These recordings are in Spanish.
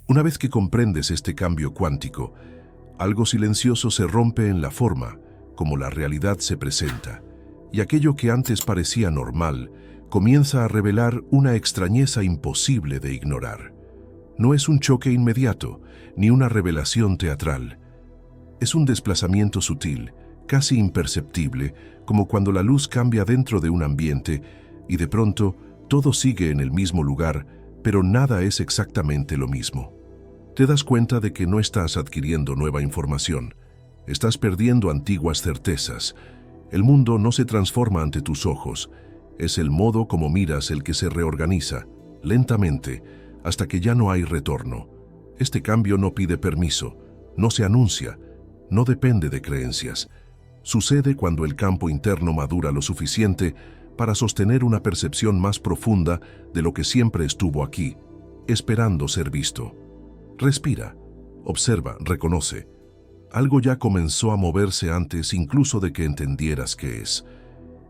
Una vez que comprendes este cambio cuántico, algo silencioso se rompe en la forma como la realidad se presenta, y aquello que antes parecía normal comienza a revelar una extrañeza imposible de ignorar. No es un choque inmediato, ni una revelación teatral. Es un desplazamiento sutil, casi imperceptible, como cuando la luz cambia dentro de un ambiente y de pronto todo sigue en el mismo lugar, pero nada es exactamente lo mismo. Te das cuenta de que no estás adquiriendo nueva información, estás perdiendo antiguas certezas. El mundo no se transforma ante tus ojos, es el modo como miras el que se reorganiza, lentamente, hasta que ya no hay retorno. Este cambio no pide permiso, no se anuncia, no depende de creencias. Sucede cuando el campo interno madura lo suficiente para sostener una percepción más profunda de lo que siempre estuvo aquí, esperando ser visto. Respira, observa, reconoce. Algo ya comenzó a moverse antes incluso de que entendieras qué es.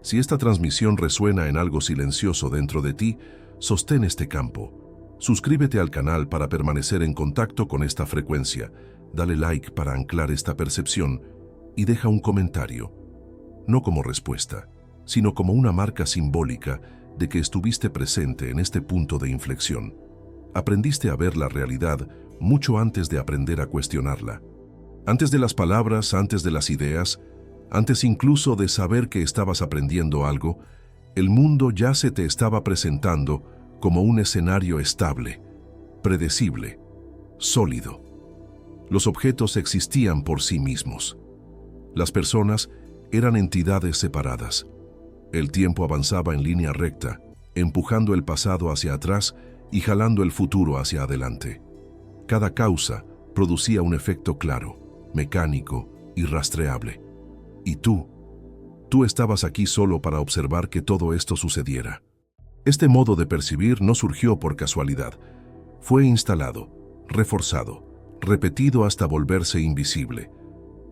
Si esta transmisión resuena en algo silencioso dentro de ti, sostén este campo. Suscríbete al canal para permanecer en contacto con esta frecuencia. Dale like para anclar esta percepción y deja un comentario, no como respuesta, sino como una marca simbólica de que estuviste presente en este punto de inflexión. Aprendiste a ver la realidad mucho antes de aprender a cuestionarla. Antes de las palabras, antes de las ideas, antes incluso de saber que estabas aprendiendo algo, el mundo ya se te estaba presentando como un escenario estable, predecible, sólido. Los objetos existían por sí mismos. Las personas eran entidades separadas. El tiempo avanzaba en línea recta, empujando el pasado hacia atrás y jalando el futuro hacia adelante. Cada causa producía un efecto claro, mecánico y rastreable. Y tú estabas aquí solo para observar que todo esto sucediera. Este modo de percibir no surgió por casualidad. Fue instalado, reforzado, repetido hasta volverse invisible.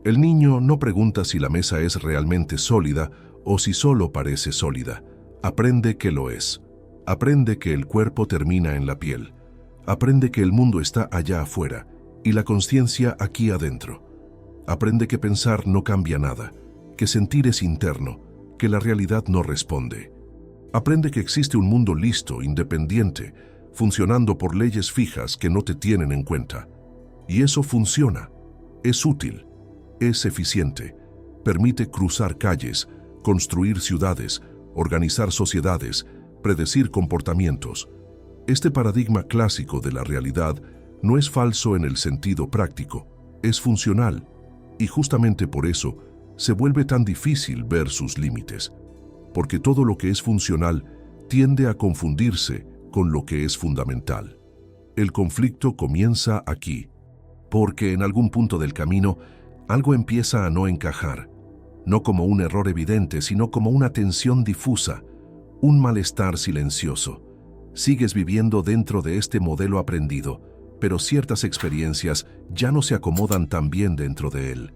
El niño no pregunta si la mesa es realmente sólida o si solo parece sólida. Aprende que lo es. Aprende que el cuerpo termina en la piel. Aprende que el mundo está allá afuera y la conciencia aquí adentro. Aprende que pensar no cambia nada, que sentir es interno, que la realidad no responde. Aprende que existe un mundo listo, independiente, funcionando por leyes fijas que no te tienen en cuenta. Y eso funciona, es útil, es eficiente, permite cruzar calles, construir ciudades, organizar sociedades, predecir comportamientos. Este paradigma clásico de la realidad no es falso en el sentido práctico, es funcional, y justamente por eso se vuelve tan difícil ver sus límites, porque todo lo que es funcional tiende a confundirse con lo que es fundamental. El conflicto comienza aquí, porque en algún punto del camino algo empieza a no encajar, no como un error evidente, sino como una tensión difusa, un malestar silencioso. Sigues viviendo dentro de este modelo aprendido, pero ciertas experiencias ya no se acomodan tan bien dentro de él.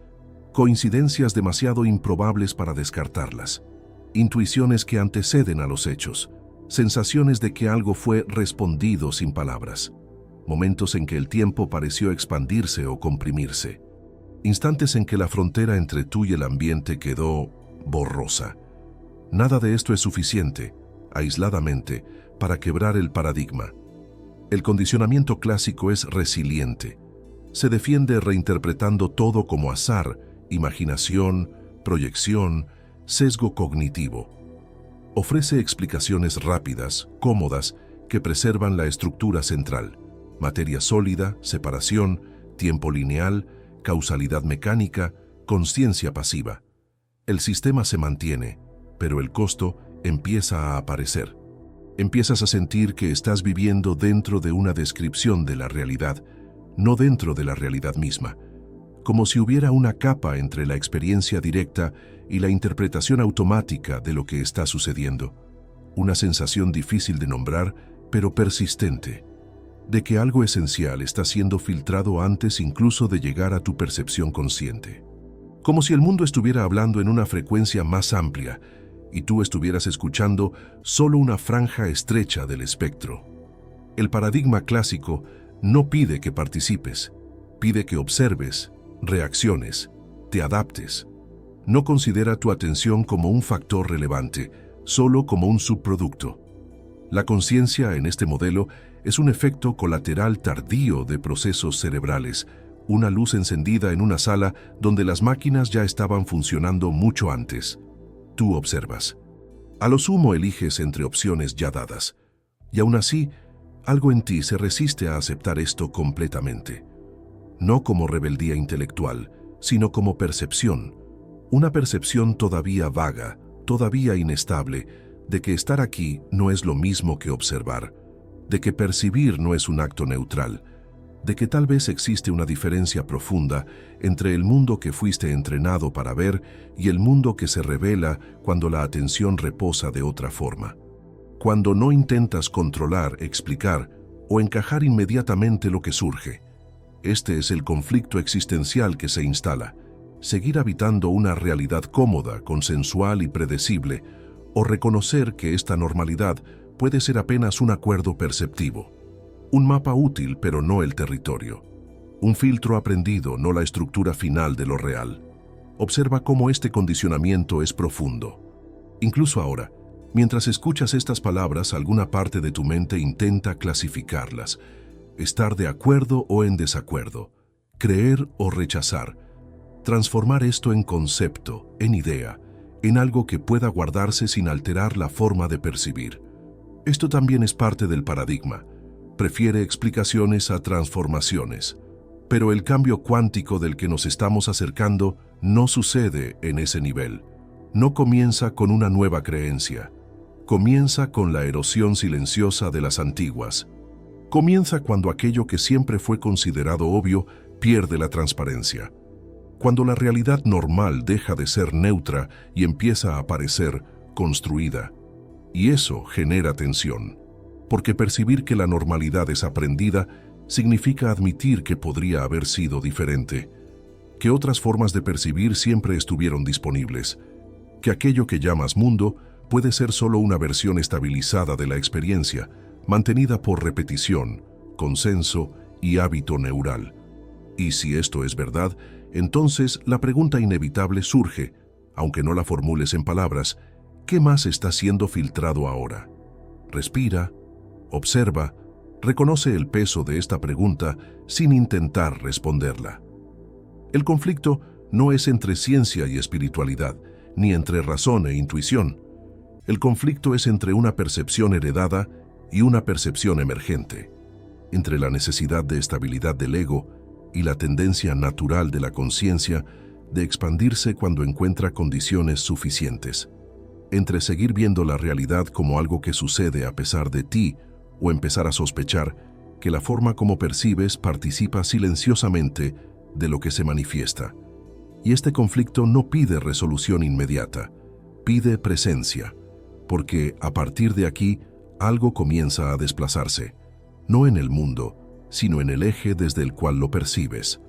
Coincidencias demasiado improbables para descartarlas. Intuiciones que anteceden a los hechos. Sensaciones de que algo fue respondido sin palabras. Momentos en que el tiempo pareció expandirse o comprimirse. Instantes en que la frontera entre tú y el ambiente quedó borrosa. Nada de esto es suficiente, aisladamente, para quebrar el paradigma. El condicionamiento clásico es resiliente. Se defiende reinterpretando todo como azar, imaginación, proyección, sesgo cognitivo. Ofrece explicaciones rápidas, cómodas, que preservan la estructura central. Materia sólida, separación, tiempo lineal, causalidad mecánica, consciencia pasiva. El sistema se mantiene, pero el costo empieza a aparecer. Empiezas a sentir que estás viviendo dentro de una descripción de la realidad, no dentro de la realidad misma, como si hubiera una capa entre la experiencia directa y la interpretación automática de lo que está sucediendo. Una sensación difícil de nombrar, pero persistente, de que algo esencial está siendo filtrado antes incluso de llegar a tu percepción consciente. Como si el mundo estuviera hablando en una frecuencia más amplia y tú estuvieras escuchando solo una franja estrecha del espectro. El paradigma clásico no pide que participes, pide que observes, reacciones, te adaptes. No considera tu atención como un factor relevante, solo como un subproducto. La conciencia en este modelo es un efecto colateral tardío de procesos cerebrales, una luz encendida en una sala donde las máquinas ya estaban funcionando mucho antes. Tú observas. A lo sumo eliges entre opciones ya dadas. Y aún así, algo en ti se resiste a aceptar esto completamente. No como rebeldía intelectual, sino como percepción. Una percepción todavía vaga, todavía inestable, de que estar aquí no es lo mismo que observar, de que percibir no es un acto neutral, de que tal vez existe una diferencia profunda entre el mundo que fuiste entrenado para ver y el mundo que se revela cuando la atención reposa de otra forma. Cuando no intentas controlar, explicar o encajar inmediatamente lo que surge. Este es el conflicto existencial que se instala. Seguir habitando una realidad cómoda, consensual y predecible, o reconocer que esta normalidad puede ser apenas un acuerdo perceptivo. Un mapa útil, pero no el territorio. Un filtro aprendido, no la estructura final de lo real. Observa cómo este condicionamiento es profundo. Incluso ahora, mientras escuchas estas palabras, alguna parte de tu mente intenta clasificarlas. Estar de acuerdo o en desacuerdo. Creer o rechazar. Transformar esto en concepto, en idea, en algo que pueda guardarse sin alterar la forma de percibir. Esto también es parte del paradigma. Prefiere explicaciones a transformaciones. Pero el cambio cuántico del que nos estamos acercando no sucede en ese nivel. No comienza con una nueva creencia. Comienza con la erosión silenciosa de las antiguas. Comienza cuando aquello que siempre fue considerado obvio pierde la transparencia. Cuando la realidad normal deja de ser neutra y empieza a parecer construida. Y eso genera tensión, porque percibir que la normalidad es aprendida significa admitir que podría haber sido diferente, que otras formas de percibir siempre estuvieron disponibles, que aquello que llamas mundo puede ser solo una versión estabilizada de la experiencia, mantenida por repetición, consenso y hábito neural. Y si esto es verdad, entonces la pregunta inevitable surge, aunque no la formules en palabras: ¿qué más está siendo filtrado ahora? Respira, observa, reconoce el peso de esta pregunta sin intentar responderla. El conflicto no es entre ciencia y espiritualidad, ni entre razón e intuición. El conflicto es entre una percepción heredada y una percepción emergente, entre la necesidad de estabilidad del ego y la tendencia natural de la conciencia de expandirse cuando encuentra condiciones suficientes, entre seguir viendo la realidad como algo que sucede a pesar de ti o empezar a sospechar que la forma como percibes participa silenciosamente de lo que se manifiesta. Y este conflicto no pide resolución inmediata, pide presencia, porque a partir de aquí algo comienza a desplazarse, no en el mundo, sino en el eje desde el cual lo percibes.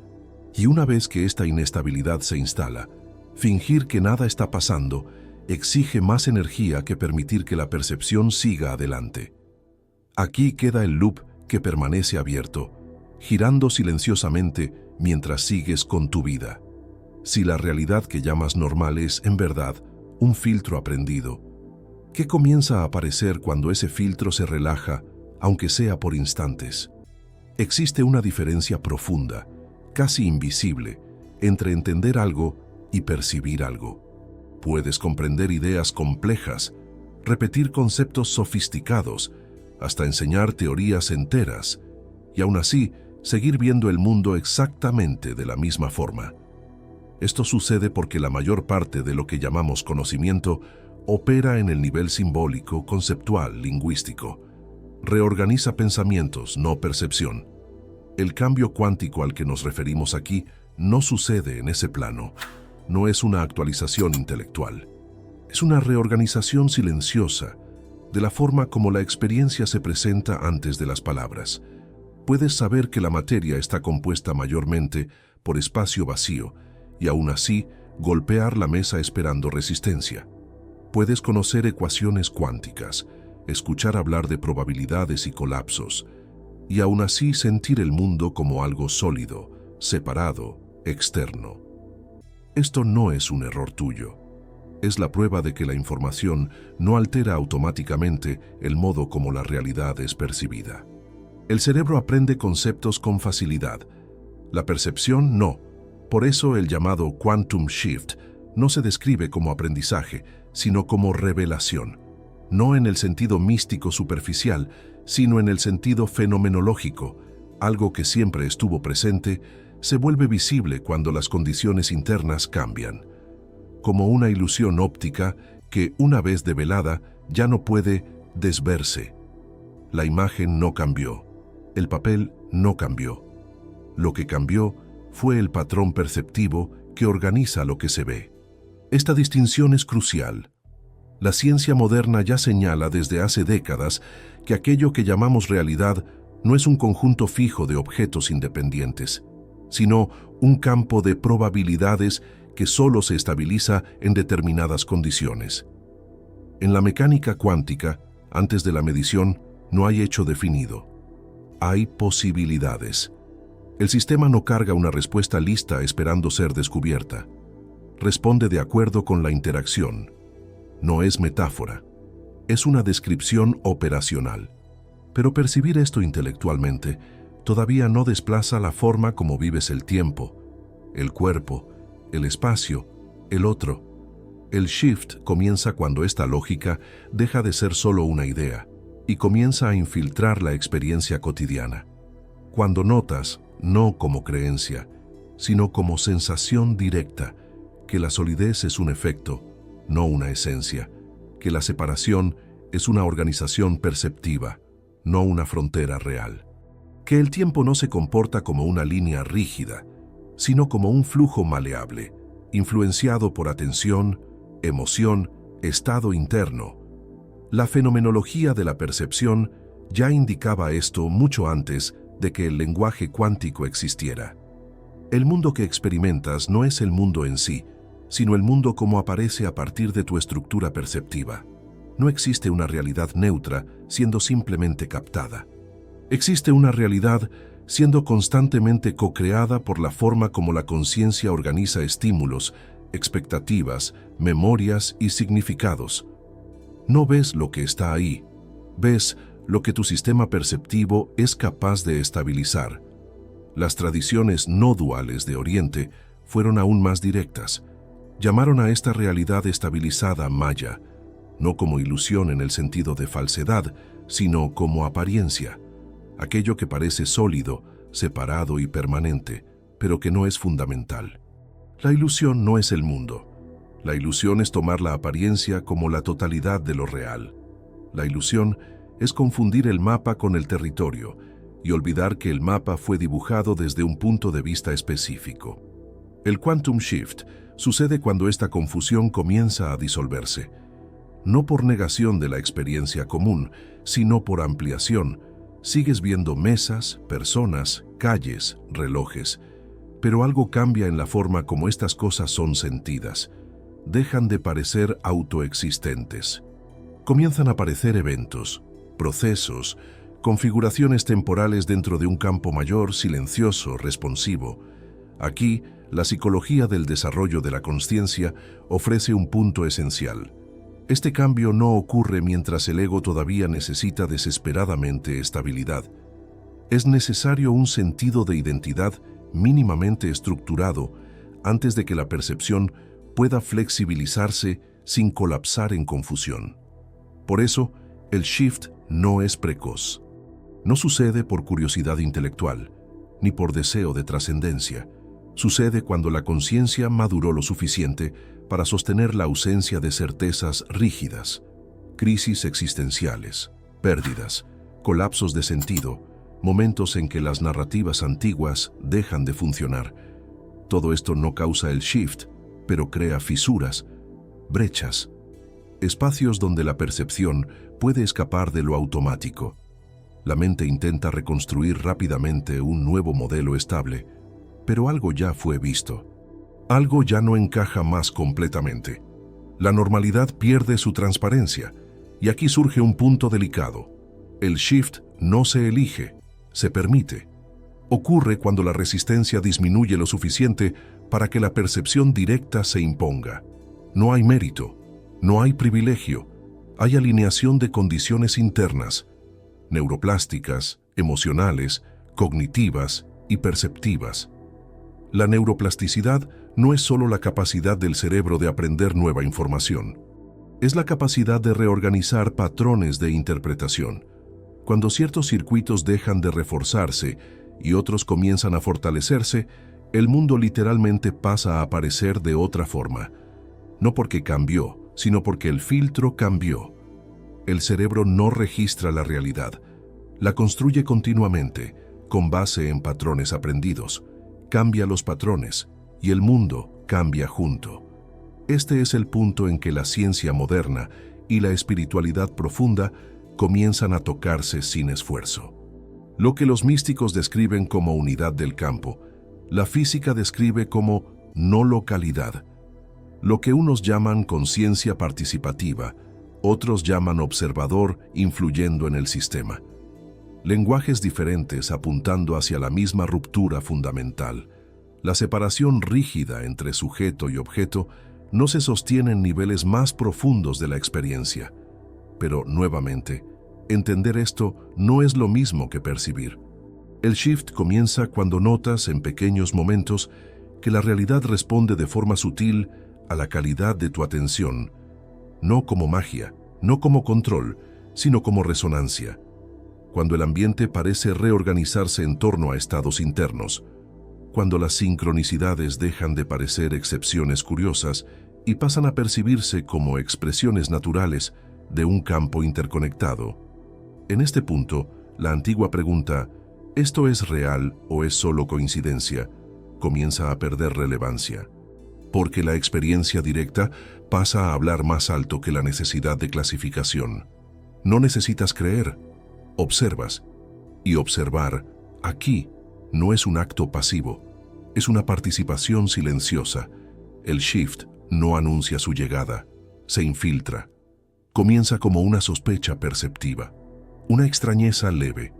Y una vez que esta inestabilidad se instala, fingir que nada está pasando exige más energía que permitir que la percepción siga adelante. Aquí queda el loop que permanece abierto, girando silenciosamente mientras sigues con tu vida. Si la realidad que llamas normal es, en verdad, un filtro aprendido, ¿qué comienza a aparecer cuando ese filtro se relaja, aunque sea por instantes? Existe una diferencia profunda, casi invisible, entre entender algo y percibir algo. Puedes comprender ideas complejas, repetir conceptos sofisticados, hasta enseñar teorías enteras, y aún así seguir viendo el mundo exactamente de la misma forma. Esto sucede porque la mayor parte de lo que llamamos conocimiento opera en el nivel simbólico, conceptual, lingüístico. Reorganiza pensamientos, no percepción. El cambio cuántico al que nos referimos aquí no sucede en ese plano. No es una actualización intelectual. Es una reorganización silenciosa de la forma como la experiencia se presenta antes de las palabras. Puedes saber que la materia está compuesta mayormente por espacio vacío y aún así golpear la mesa esperando resistencia. Puedes conocer ecuaciones cuánticas, escuchar hablar de probabilidades y colapsos, y aún así sentir el mundo como algo sólido, separado, externo. Esto no es un error tuyo. Es la prueba de que la información no altera automáticamente el modo como la realidad es percibida. El cerebro aprende conceptos con facilidad. La percepción no. Por eso el llamado quantum shift no se describe como aprendizaje, sino como revelación. No en el sentido místico superficial, sino en el sentido fenomenológico. Algo que siempre estuvo presente se vuelve visible cuando las condiciones internas cambian. Como una ilusión óptica que, una vez develada, ya no puede desverse. La imagen no cambió. El papel no cambió. Lo que cambió fue el patrón perceptivo que organiza lo que se ve. Esta distinción es crucial. La ciencia moderna ya señala desde hace décadas que aquello que llamamos realidad no es un conjunto fijo de objetos independientes, sino un campo de probabilidades que solo se estabiliza en determinadas condiciones. En la mecánica cuántica, antes de la medición, no hay hecho definido. Hay posibilidades. El sistema no carga una respuesta lista esperando ser descubierta. Responde de acuerdo con la interacción. No es metáfora. Es una descripción operacional. Pero percibir esto intelectualmente todavía no desplaza la forma como vives el tiempo, el cuerpo, el espacio, el otro. El shift comienza cuando esta lógica deja de ser solo una idea y comienza a infiltrar la experiencia cotidiana. Cuando notas, no como creencia, sino como sensación directa, que la solidez es un efecto, no una esencia, que la separación es una organización perceptiva, no una frontera real, que el tiempo no se comporta como una línea rígida, sino como un flujo maleable, influenciado por atención, emoción, estado interno. La fenomenología de la percepción ya indicaba esto mucho antes de que el lenguaje cuántico existiera. El mundo que experimentas no es el mundo en sí, sino el mundo como aparece a partir de tu estructura perceptiva. No existe una realidad neutra siendo simplemente captada. Existe una realidad siendo constantemente co-creada por la forma como la conciencia organiza estímulos, expectativas, memorias y significados. No ves lo que está ahí, ves lo que tu sistema perceptivo es capaz de estabilizar. Las tradiciones no duales de Oriente fueron aún más directas. Llamaron a esta realidad estabilizada Maya, no como ilusión en el sentido de falsedad, sino como apariencia, aquello que parece sólido, separado y permanente, pero que no es fundamental. La ilusión no es el mundo. La ilusión es tomar la apariencia como la totalidad de lo real. La ilusión es confundir el mapa con el territorio y olvidar que el mapa fue dibujado desde un punto de vista específico. El quantum shift sucede cuando esta confusión comienza a disolverse, no por negación de la experiencia común, sino por ampliación. Sigues viendo mesas, personas, calles, relojes, pero algo cambia en la forma como estas cosas son sentidas. Dejan de parecer autoexistentes. Comienzan a aparecer eventos, procesos, configuraciones temporales dentro de un campo mayor, silencioso, responsivo. Aquí, la psicología del desarrollo de la consciencia ofrece un punto esencial. Este cambio no ocurre mientras el ego todavía necesita desesperadamente estabilidad. Es necesario un sentido de identidad mínimamente estructurado antes de que la percepción pueda flexibilizarse sin colapsar en confusión. Por eso, el shift no es precoz. No sucede por curiosidad intelectual, ni por deseo de trascendencia. Sucede cuando la conciencia maduró lo suficiente para sostener la ausencia de certezas rígidas, crisis existenciales, pérdidas, colapsos de sentido, momentos en que las narrativas antiguas dejan de funcionar. Todo esto no causa el shift, pero crea fisuras, brechas, espacios donde la percepción puede escapar de lo automático. La mente intenta reconstruir rápidamente un nuevo modelo estable, pero algo ya fue visto. Algo ya no encaja más completamente. La normalidad pierde su transparencia, y aquí surge un punto delicado. El shift no se elige, se permite. Ocurre cuando la resistencia disminuye lo suficiente para que la percepción directa se imponga. No hay mérito, no hay privilegio, hay alineación de condiciones internas, neuroplásticas, emocionales, cognitivas y perceptivas. La neuroplasticidad no es solo la capacidad del cerebro de aprender nueva información, es la capacidad de reorganizar patrones de interpretación. Cuando ciertos circuitos dejan de reforzarse y otros comienzan a fortalecerse, el mundo literalmente pasa a aparecer de otra forma. No porque cambió, sino porque el filtro cambió. El cerebro no registra la realidad, la construye continuamente, con base en patrones aprendidos. Cambia los patrones y el mundo cambia junto. Este es el punto en que la ciencia moderna y la espiritualidad profunda comienzan a tocarse sin esfuerzo. Lo que los místicos describen como unidad del campo, la física describe como no localidad. Lo que unos llaman conciencia participativa, otros llaman observador influyendo en el sistema. Lenguajes diferentes apuntando hacia la misma ruptura fundamental. La separación rígida entre sujeto y objeto no se sostiene en niveles más profundos de la experiencia. Pero, nuevamente, entender esto no es lo mismo que percibir. El shift comienza cuando notas en pequeños momentos que la realidad responde de forma sutil a la calidad de tu atención, no como magia, no como control, sino como resonancia. Cuando el ambiente parece reorganizarse en torno a estados internos, cuando las sincronicidades dejan de parecer excepciones curiosas y pasan a percibirse como expresiones naturales de un campo interconectado. En este punto, la antigua pregunta, ¿esto es real o es solo coincidencia?, comienza a perder relevancia, porque la experiencia directa pasa a hablar más alto que la necesidad de clasificación. No necesitas creer, observas, y observar, aquí, no es un acto pasivo, es una participación silenciosa. El shift no anuncia su llegada, se infiltra. Comienza como una sospecha perceptiva, una extrañeza leve,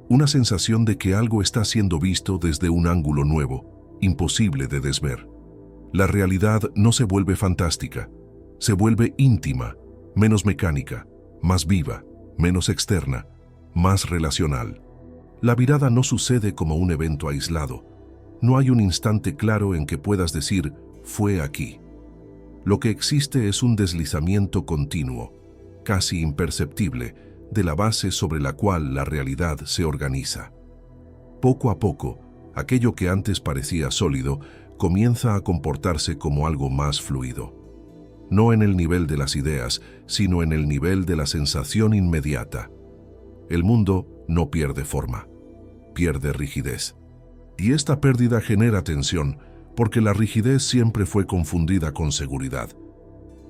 una sensación de que algo está siendo visto desde un ángulo nuevo, imposible de desver. La realidad no se vuelve fantástica, se vuelve íntima, menos mecánica, más viva, menos externa, más relacional. La virada no sucede como un evento aislado. No hay un instante claro en que puedas decir, fue aquí. Lo que existe es un deslizamiento continuo, casi imperceptible, de la base sobre la cual la realidad se organiza. Poco a poco, aquello que antes parecía sólido comienza a comportarse como algo más fluido. No en el nivel de las ideas, sino en el nivel de la sensación inmediata. El mundo no pierde forma, pierde rigidez. Y esta pérdida genera tensión, porque la rigidez siempre fue confundida con seguridad.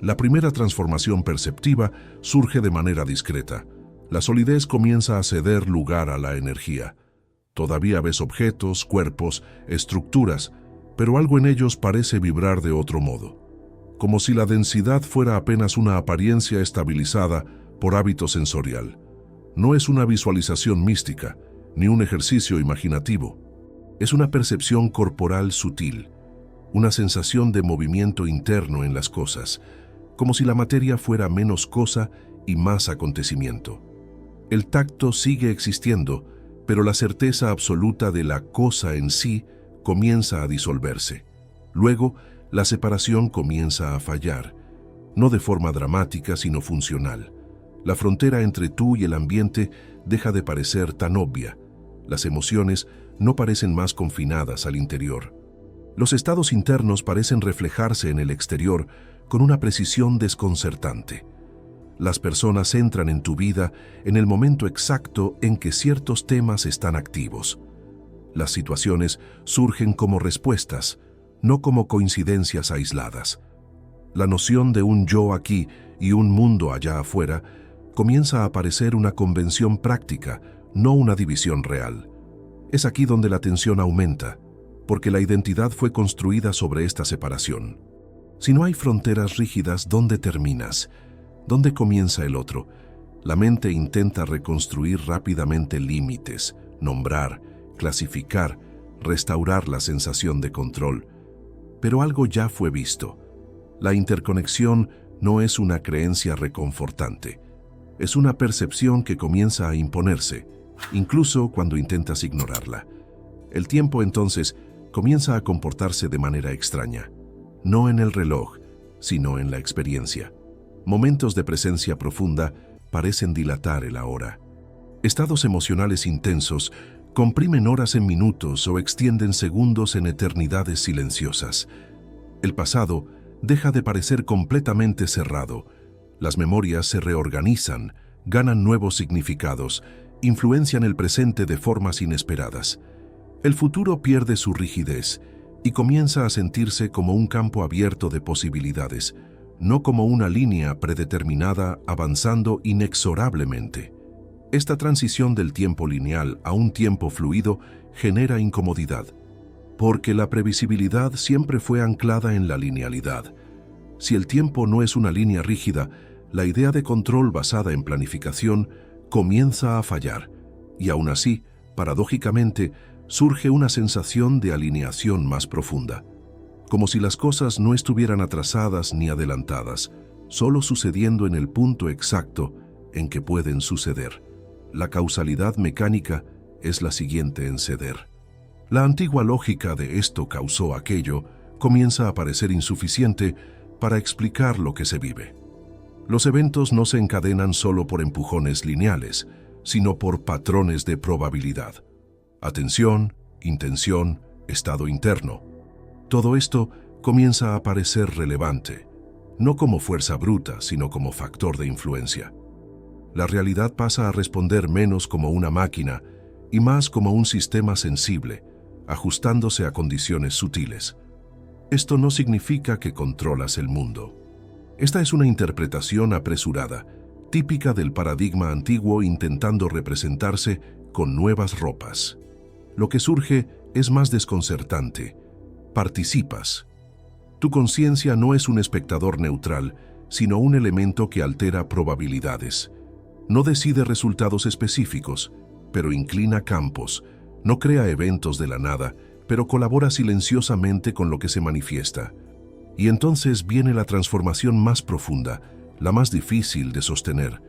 La primera transformación perceptiva surge de manera discreta. La solidez comienza a ceder lugar a la energía. Todavía ves objetos, cuerpos, estructuras, pero algo en ellos parece vibrar de otro modo, como si la densidad fuera apenas una apariencia estabilizada por hábito sensorial. No es una visualización mística, ni un ejercicio imaginativo. Es una percepción corporal sutil, una sensación de movimiento interno en las cosas, como si la materia fuera menos cosa y más acontecimiento. El tacto sigue existiendo, pero la certeza absoluta de la cosa en sí comienza a disolverse. Luego, la separación comienza a fallar, no de forma dramática, sino funcional. La frontera entre tú y el ambiente deja de parecer tan obvia. Las emociones no parecen más confinadas al interior. Los estados internos parecen reflejarse en el exterior con una precisión desconcertante. Las personas entran en tu vida en el momento exacto en que ciertos temas están activos. Las situaciones surgen como respuestas, no como coincidencias aisladas. La noción de un yo aquí y un mundo allá afuera comienza a aparecer una convención práctica, no una división real. Es aquí donde la tensión aumenta, porque la identidad fue construida sobre esta separación. Si no hay fronteras rígidas, ¿dónde terminas? ¿Dónde comienza el otro? La mente intenta reconstruir rápidamente límites, nombrar, clasificar, restaurar la sensación de control. Pero algo ya fue visto. La interconexión no es una creencia reconfortante. Es una percepción que comienza a imponerse, incluso cuando intentas ignorarla. El tiempo entonces comienza a comportarse de manera extraña, no en el reloj, sino en la experiencia. Momentos de presencia profunda parecen dilatar el ahora. Estados emocionales intensos comprimen horas en minutos o extienden segundos en eternidades silenciosas. El pasado deja de parecer completamente cerrado. Las memorias se reorganizan, ganan nuevos significados, influencian el presente de formas inesperadas. El futuro pierde su rigidez y comienza a sentirse como un campo abierto de posibilidades, no como una línea predeterminada avanzando inexorablemente. Esta transición del tiempo lineal a un tiempo fluido genera incomodidad, porque la previsibilidad siempre fue anclada en la linealidad. Si el tiempo no es una línea rígida, la idea de control basada en planificación comienza a fallar, y aún así, paradójicamente, surge una sensación de alineación más profunda, como si las cosas no estuvieran atrasadas ni adelantadas, solo sucediendo en el punto exacto en que pueden suceder. La causalidad mecánica es la siguiente en ceder. La antigua lógica de esto causó aquello comienza a parecer insuficiente para explicar lo que se vive. Los eventos no se encadenan solo por empujones lineales, sino por patrones de probabilidad. Atención, intención, estado interno. Todo esto comienza a parecer relevante, no como fuerza bruta, sino como factor de influencia. La realidad pasa a responder menos como una máquina y más como un sistema sensible, ajustándose a condiciones sutiles. Esto no significa que controlas el mundo. Esta es una interpretación apresurada, típica del paradigma antiguo intentando representarse con nuevas ropas. Lo que surge es más desconcertante. Participas. Tu conciencia no es un espectador neutral, sino un elemento que altera probabilidades. No decide resultados específicos, pero inclina campos. No crea eventos de la nada, pero colabora silenciosamente con lo que se manifiesta. Y entonces viene la transformación más profunda, la más difícil de sostener.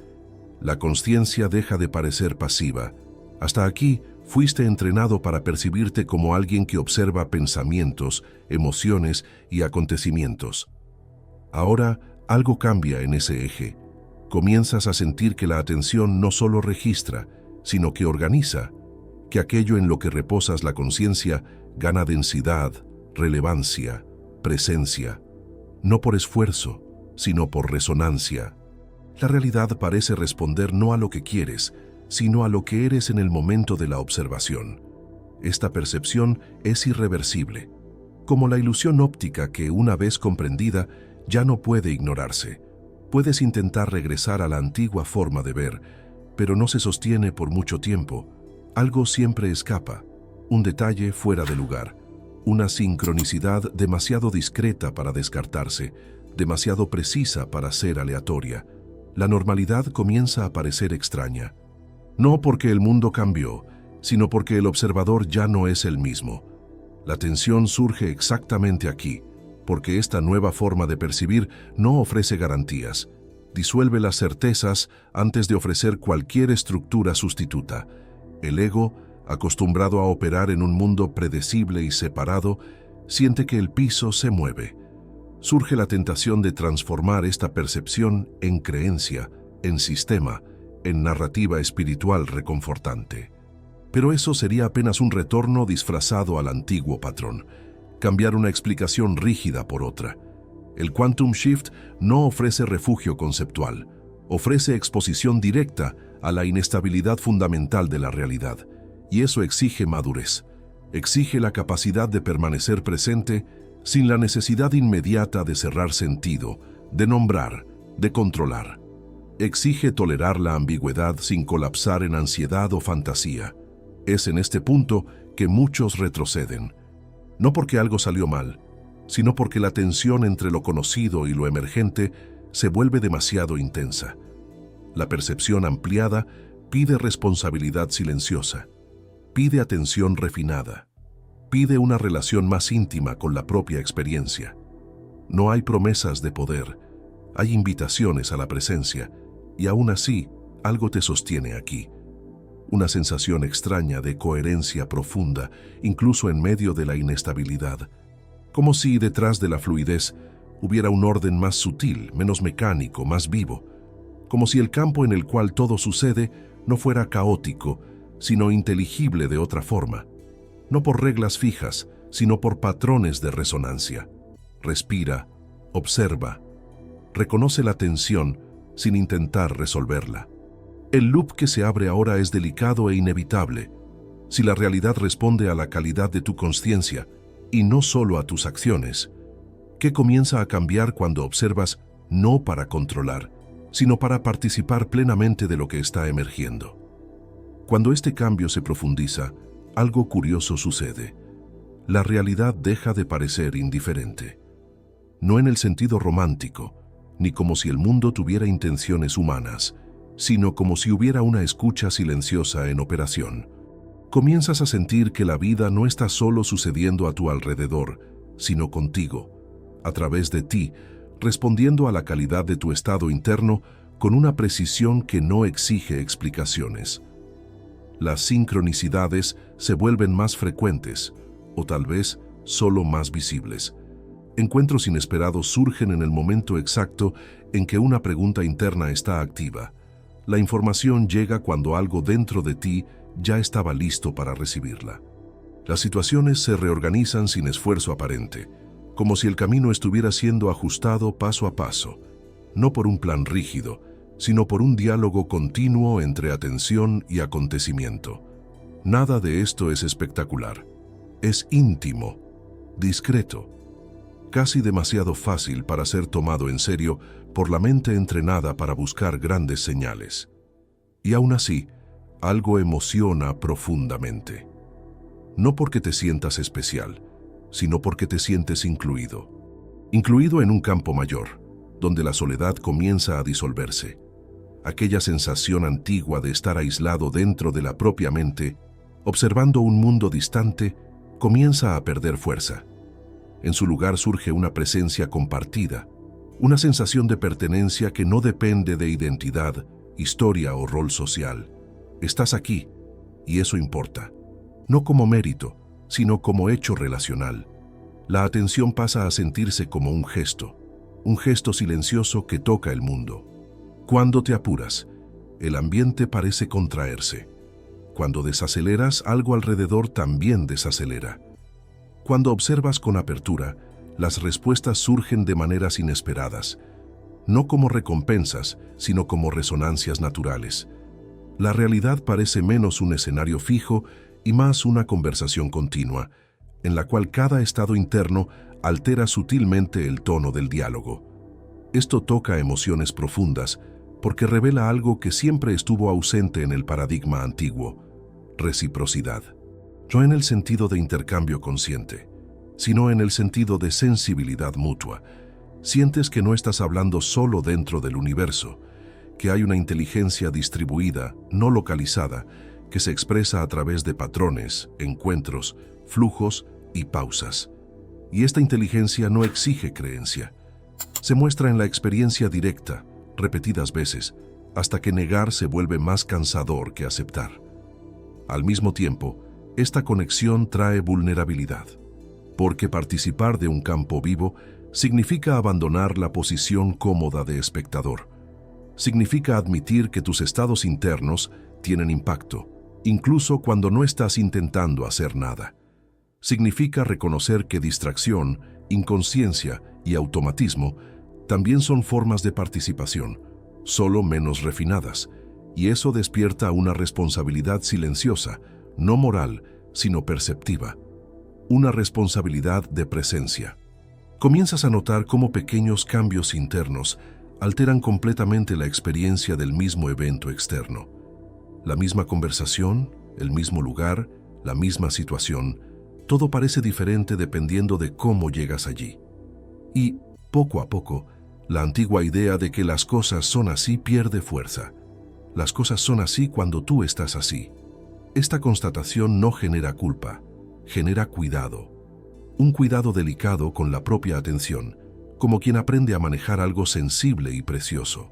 La consciencia deja de parecer pasiva. Hasta aquí, fuiste entrenado para percibirte como alguien que observa pensamientos, emociones y acontecimientos. Ahora, algo cambia en ese eje. Comienzas a sentir que la atención no solo registra, sino que organiza, que aquello en lo que reposas la conciencia gana densidad, relevancia, presencia, no por esfuerzo, sino por resonancia. La realidad parece responder no a lo que quieres, sino a lo que eres en el momento de la observación. Esta percepción es irreversible, como la ilusión óptica que, una vez comprendida, ya no puede ignorarse. Puedes intentar regresar a la antigua forma de ver, pero no se sostiene por mucho tiempo. Algo siempre escapa, un detalle fuera de lugar, una sincronicidad demasiado discreta para descartarse, demasiado precisa para ser aleatoria. La normalidad comienza a parecer extraña. No porque el mundo cambió, sino porque el observador ya no es el mismo. La tensión surge exactamente aquí, porque esta nueva forma de percibir no ofrece garantías. Disuelve las certezas antes de ofrecer cualquier estructura sustituta. El ego, acostumbrado a operar en un mundo predecible y separado, siente que el piso se mueve. Surge la tentación de transformar esta percepción en creencia, en sistema, en narrativa espiritual reconfortante. Pero eso sería apenas un retorno disfrazado al antiguo patrón, cambiar una explicación rígida por otra. El Quantum Shift no ofrece refugio conceptual, ofrece exposición directa a la inestabilidad fundamental de la realidad, y eso exige madurez, exige la capacidad de permanecer presente sin la necesidad inmediata de cerrar sentido, de nombrar, de controlar. Exige tolerar la ambigüedad sin colapsar en ansiedad o fantasía. Es en este punto que muchos retroceden, no porque algo salió mal, sino porque la tensión entre lo conocido y lo emergente se vuelve demasiado intensa. La percepción ampliada pide responsabilidad silenciosa. pide atención refinada. Pide una relación más íntima con la propia experiencia. No hay promesas de poder, hay invitaciones a la presencia, y aún así, algo te sostiene aquí. Una sensación extraña de coherencia profunda, incluso en medio de la inestabilidad. Como si detrás de la fluidez hubiera un orden más sutil, menos mecánico, más vivo. Como si el campo en el cual todo sucede no fuera caótico, sino inteligible de otra forma. No por reglas fijas, sino por patrones de resonancia. Respira, observa, reconoce la tensión sin intentar resolverla. El loop que se abre ahora es delicado e inevitable. Si la realidad responde a la calidad de tu consciencia y no solo a tus acciones, ¿qué comienza a cambiar cuando observas no para controlar, sino para participar plenamente de lo que está emergiendo? Cuando este cambio se profundiza, algo curioso sucede. La realidad deja de parecer indiferente. No en el sentido romántico, ni como si el mundo tuviera intenciones humanas, sino como si hubiera una escucha silenciosa en operación. Comienzas a sentir que la vida no está solo sucediendo a tu alrededor, sino contigo, a través de ti, respondiendo a la calidad de tu estado interno con una precisión que no exige explicaciones. Las sincronicidades se vuelven más frecuentes, o tal vez solo más visibles. Encuentros inesperados surgen en el momento exacto en que una pregunta interna está activa. La información llega cuando algo dentro de ti ya estaba listo para recibirla. Las situaciones se reorganizan sin esfuerzo aparente, como si el camino estuviera siendo ajustado paso a paso, no por un plan rígido, sino por un diálogo continuo entre atención y acontecimiento. Nada de esto es espectacular. Es íntimo, discreto, casi demasiado fácil para ser tomado en serio por la mente entrenada para buscar grandes señales. Y aún así, algo emociona profundamente. No porque te sientas especial, sino porque te sientes incluido. Incluido en un campo mayor, donde la soledad comienza a disolverse. Aquella sensación antigua de estar aislado dentro de la propia mente, observando un mundo distante, comienza a perder fuerza. En su lugar surge una presencia compartida, una sensación de pertenencia que no depende de identidad, historia o rol social. Estás aquí, y eso importa. No como mérito, sino como hecho relacional. La atención pasa a sentirse como un gesto silencioso que toca el mundo. Cuando te apuras, el ambiente parece contraerse. Cuando desaceleras, algo alrededor también desacelera. Cuando observas con apertura, las respuestas surgen de maneras inesperadas, no como recompensas, sino como resonancias naturales. La realidad parece menos un escenario fijo y más una conversación continua, en la cual cada estado interno altera sutilmente el tono del diálogo. Esto toca emociones profundas, porque revela algo que siempre estuvo ausente en el paradigma antiguo: reciprocidad. No en el sentido de intercambio consciente, sino en el sentido de sensibilidad mutua. Sientes que no estás hablando solo dentro del universo, que hay una inteligencia distribuida, no localizada, que se expresa a través de patrones, encuentros, flujos y pausas. Y esta inteligencia no exige creencia. Se muestra en la experiencia directa, repetidas veces, hasta que negar se vuelve más cansador que aceptar. Al mismo tiempo, esta conexión trae vulnerabilidad, porque participar de un campo vivo significa abandonar la posición cómoda de espectador. Significa admitir que tus estados internos tienen impacto, incluso cuando no estás intentando hacer nada. Significa reconocer que distracción, inconsciencia y automatismo también son formas de participación, solo menos refinadas, y eso despierta una responsabilidad silenciosa, no moral, sino perceptiva. Una responsabilidad de presencia. Comienzas a notar cómo pequeños cambios internos alteran completamente la experiencia del mismo evento externo. La misma conversación, el mismo lugar, la misma situación, todo parece diferente dependiendo de cómo llegas allí. Y, poco a poco, la antigua idea de que las cosas son así pierde fuerza. Las cosas son así cuando tú estás así. Esta constatación no genera culpa, genera cuidado. Un cuidado delicado con la propia atención, como quien aprende a manejar algo sensible y precioso.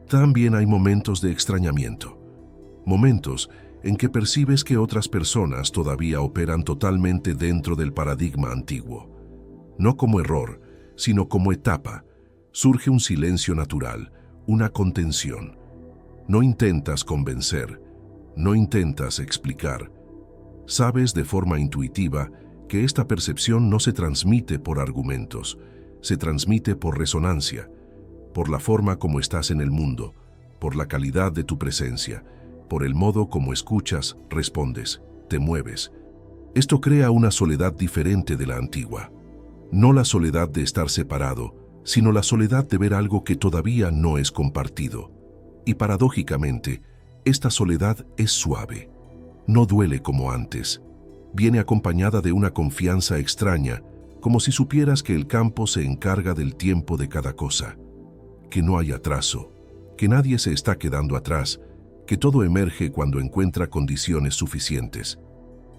También hay momentos de extrañamiento, momentos en que percibes que otras personas todavía operan totalmente dentro del paradigma antiguo. No como error, sino como etapa, surge un silencio natural, una contención. No intentas convencer, no intentas explicar. Sabes de forma intuitiva que esta percepción no se transmite por argumentos, se transmite por resonancia, por la forma como estás en el mundo, por la calidad de tu presencia, por el modo como escuchas, respondes, te mueves. Esto crea una soledad diferente de la antigua. No la soledad de estar separado, sino la soledad de ver algo que todavía no es compartido. Y paradójicamente, esta soledad es suave. No duele como antes. Viene acompañada de una confianza extraña, como si supieras que el campo se encarga del tiempo de cada cosa, que no hay atraso, que nadie se está quedando atrás, que todo emerge cuando encuentra condiciones suficientes.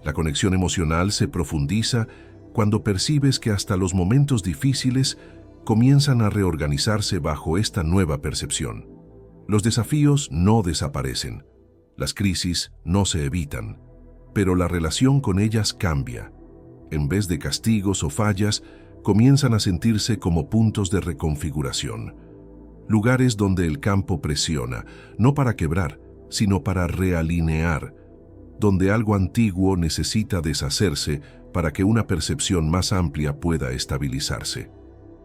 La conexión emocional se profundiza cuando percibes que hasta los momentos difíciles comienzan a reorganizarse bajo esta nueva percepción. Los desafíos no desaparecen, las crisis no se evitan, pero la relación con ellas cambia. En vez de castigos o fallas, comienzan a sentirse como puntos de reconfiguración. Lugares donde el campo presiona, no para quebrar, sino para realinear, donde algo antiguo necesita deshacerse para que una percepción más amplia pueda estabilizarse.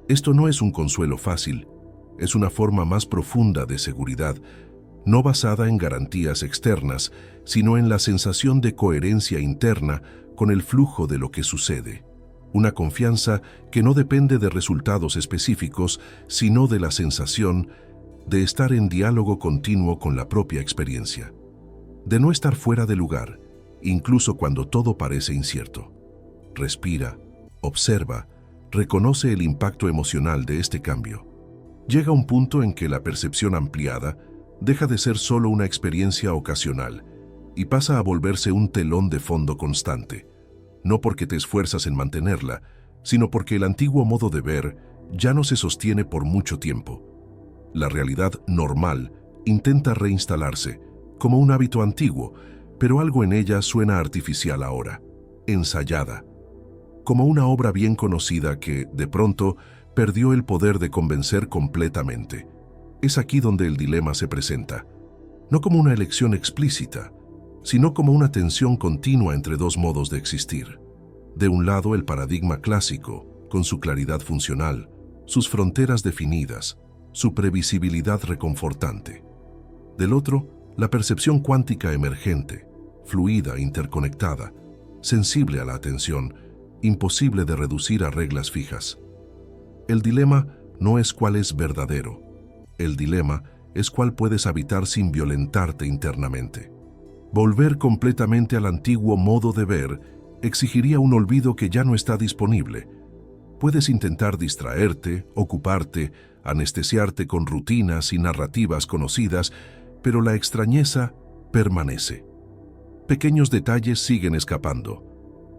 Esto no es un consuelo fácil, es una forma más profunda de seguridad, no basada en garantías externas, sino en la sensación de coherencia interna con el flujo de lo que sucede. Una confianza que no depende de resultados específicos, sino de la sensación de estar en diálogo continuo con la propia experiencia, de no estar fuera de lugar, incluso cuando todo parece incierto. Respira, observa, reconoce el impacto emocional de este cambio. Llega un punto en que la percepción ampliada deja de ser solo una experiencia ocasional y pasa a volverse un telón de fondo constante, no porque te esfuerzas en mantenerla, sino porque el antiguo modo de ver ya no se sostiene por mucho tiempo. La realidad normal intenta reinstalarse, como un hábito antiguo, pero algo en ella suena artificial ahora, ensayada, como una obra bien conocida que, de pronto, perdió el poder de convencer completamente. Es aquí donde el dilema se presenta, no como una elección explícita, sino como una tensión continua entre dos modos de existir. De un lado, el paradigma clásico, con su claridad funcional, sus fronteras definidas, su previsibilidad reconfortante. Del otro, la percepción cuántica emergente, fluida, interconectada, sensible a la atención, imposible de reducir a reglas fijas. El dilema no es cuál es verdadero. El dilema es cuál puedes habitar sin violentarte internamente. Volver completamente al antiguo modo de ver exigiría un olvido que ya no está disponible. Puedes intentar distraerte, ocuparte, anestesiarte con rutinas y narrativas conocidas, pero la extrañeza permanece. Pequeños detalles siguen escapando.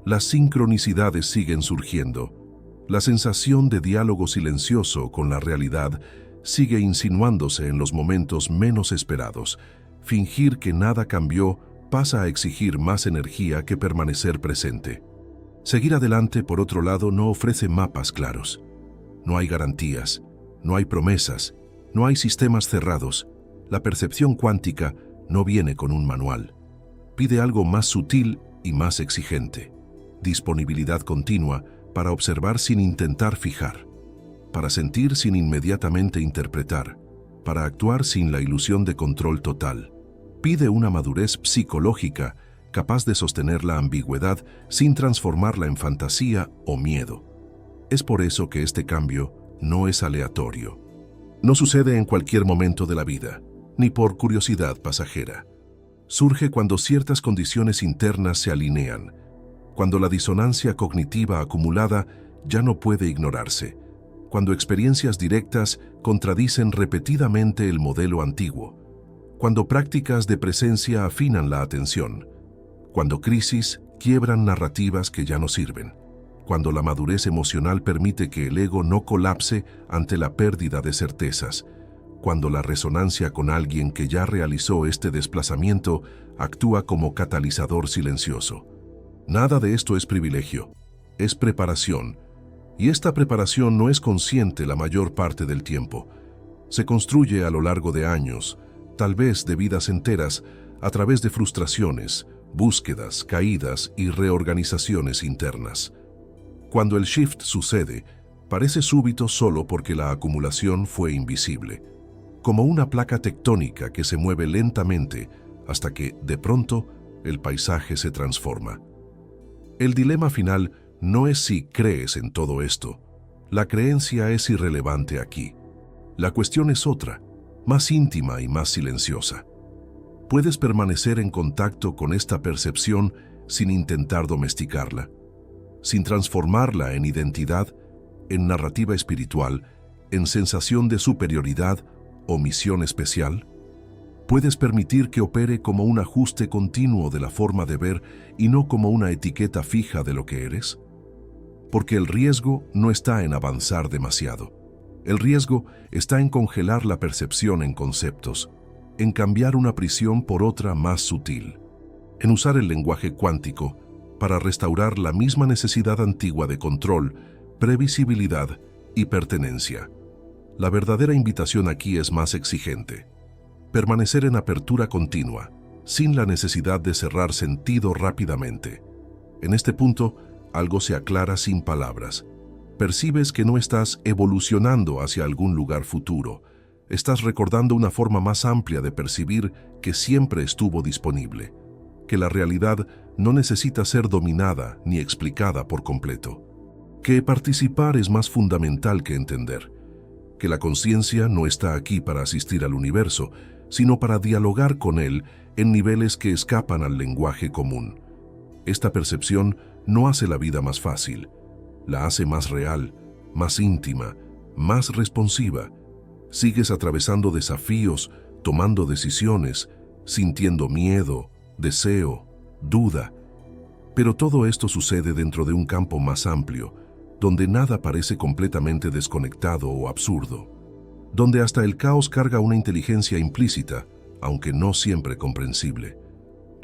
Las sincronicidades siguen surgiendo. La sensación de diálogo silencioso con la realidad sigue insinuándose en los momentos menos esperados. Fingir que nada cambió pasa a exigir más energía que permanecer presente. Seguir adelante, por otro lado, no ofrece mapas claros. No hay garantías, no hay promesas, no hay sistemas cerrados. La percepción cuántica no viene con un manual. Pide algo más sutil y más exigente. Disponibilidad continua para observar sin intentar fijar, para sentir sin inmediatamente interpretar, para actuar sin la ilusión de control total. Pide una madurez psicológica capaz de sostener la ambigüedad sin transformarla en fantasía o miedo. Es por eso que este cambio no es aleatorio. No sucede en cualquier momento de la vida, ni por curiosidad pasajera. Surge cuando ciertas condiciones internas se alinean, cuando la disonancia cognitiva acumulada ya no puede ignorarse, cuando experiencias directas contradicen repetidamente el modelo antiguo, cuando prácticas de presencia afinan la atención, Cuando crisis quiebran narrativas que ya no sirven. Cuando la madurez emocional permite que el ego no colapse ante la pérdida de certezas. Cuando la resonancia con alguien que ya realizó este desplazamiento actúa como catalizador silencioso. Nada de esto es privilegio, es preparación. Y esta preparación no es consciente la mayor parte del tiempo. Se construye a lo largo de años, tal vez de vidas enteras, a través de frustraciones, búsquedas, caídas y reorganizaciones internas. Cuando el shift sucede, parece súbito solo porque la acumulación fue invisible, como una placa tectónica que se mueve lentamente hasta que, de pronto, el paisaje se transforma. El dilema final no es si crees en todo esto. La creencia es irrelevante aquí. La cuestión es otra, más íntima y más silenciosa. Puedes permanecer en contacto con esta percepción sin intentar domesticarla, sin transformarla en identidad, en narrativa espiritual, en sensación de superioridad o misión especial. Puedes permitir que opere como un ajuste continuo de la forma de ver y no como una etiqueta fija de lo que eres. Porque el riesgo no está en avanzar demasiado. El riesgo está en congelar la percepción en conceptos, en cambiar una prisión por otra más sutil, en usar el lenguaje cuántico para restaurar la misma necesidad antigua de control, previsibilidad y pertenencia. La verdadera invitación aquí es más exigente. Permanecer en apertura continua, sin la necesidad de cerrar sentido rápidamente. En este punto, algo se aclara sin palabras. Percibes que no estás evolucionando hacia algún lugar futuro. Estás recordando una forma más amplia de percibir que siempre estuvo disponible. Que la realidad no necesita ser dominada ni explicada por completo. Que participar es más fundamental que entender. Que la conciencia no está aquí para asistir al universo, sino para dialogar con él en niveles que escapan al lenguaje común. Esta percepción no hace la vida más fácil, la hace más real, más íntima, más responsiva. Sigues atravesando desafíos, tomando decisiones, sintiendo miedo, deseo, duda. Pero todo esto sucede dentro de un campo más amplio, donde nada parece completamente desconectado o absurdo, donde hasta el caos carga una inteligencia implícita, aunque no siempre comprensible.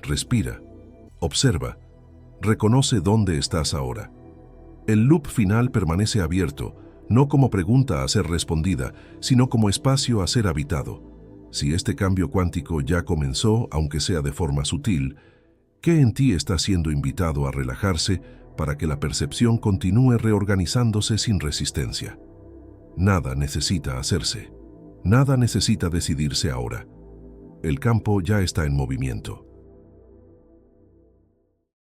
Respira, observa, reconoce dónde estás ahora. El loop final permanece abierto, no como pregunta a ser respondida, sino como espacio a ser habitado. Si este cambio cuántico ya comenzó, aunque sea de forma sutil, ¿qué en ti está siendo invitado a relajarse para que la percepción continúe reorganizándose sin resistencia? Nada necesita hacerse. Nada necesita decidirse ahora. El campo ya está en movimiento.